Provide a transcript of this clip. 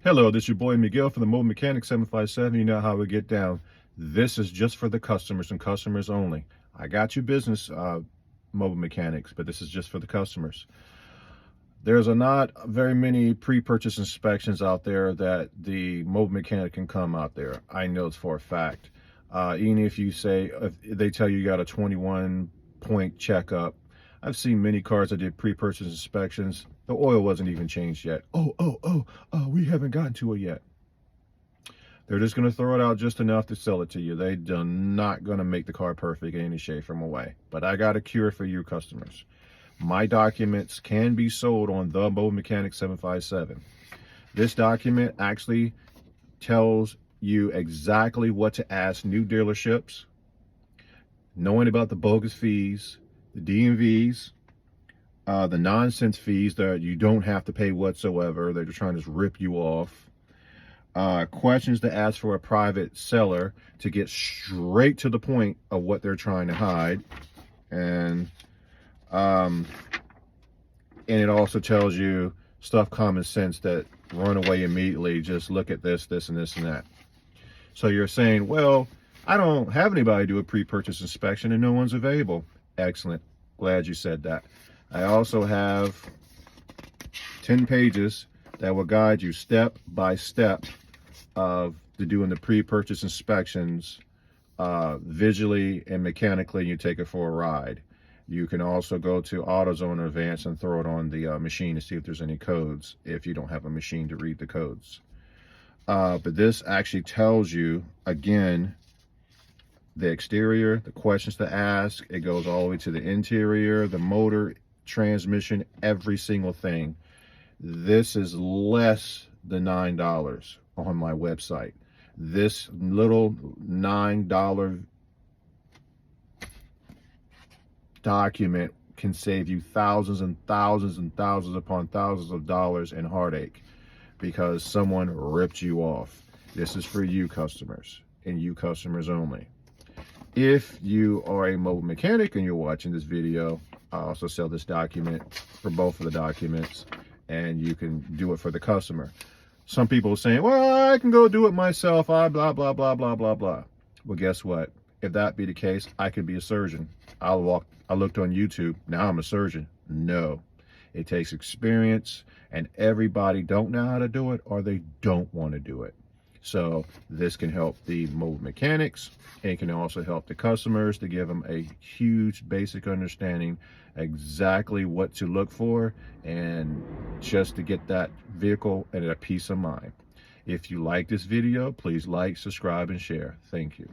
Hello, this is your boy Miguel from the Mobile Mechanic 757. You know how we get down. This is just for the customers and customers only. I got you business mobile mechanics, but this is just for the customers. There's not very many pre-purchase inspections out there that the mobile mechanic can come out there. I know it's for a fact. Even if you say, if they tell you got a 21-point checkup, I've seen many cars that did pre-purchase inspections. The oil wasn't even changed yet. Oh, we haven't gotten to it yet. They're just going to throw it out just enough to sell it to you. They're not going to make the car perfect in any shape or way. But I got a cure for you customers. My documents can be sold on the Mobile Mechanic 757. This document actually tells you exactly what to ask new dealerships, knowing about the bogus fees, the DMVs, the nonsense fees that you don't have to pay whatsoever. They're just trying to just rip you off. Questions to ask for a private seller to get straight to the point of what they're trying to hide. And it also tells you stuff common sense that run away immediately. Just look at this, this, and this, and that. So you're saying, well, I don't have anybody do a pre-purchase inspection and no one's available. Excellent. Glad you said that. I also have 10 pages that will guide you step by step of doing the pre-purchase inspections visually and mechanically. You take it for a ride. You can also go to AutoZone Advanced and throw it on the machine to see if there's any codes if you don't have a machine to read the codes. But this actually tells you, again, the exterior, the questions to ask. It goes all the way to the interior, the motor, transmission, every single thing. This is less than $9 on my website. This little $9 document can save you thousands and thousands and thousands upon thousands of dollars in heartache because someone ripped you off. This is for you customers and you customers only. If you are a mobile mechanic and you're watching this video, I also sell this document for both of the documents, and you can do it for the customer. Some people are saying, well, I can go do it myself, blah, blah, blah, blah, blah, blah. Well, guess what? If that be the case, I could be a surgeon. I looked on YouTube, now I'm a surgeon. No, it takes experience, and everybody don't know how to do it or they don't want to do it. So this can help the mobile mechanics, and it can also help the customers to give them a huge basic understanding exactly what to look for and just to get that vehicle at a peace of mind. If you like this video, please like, subscribe, and share. Thank you.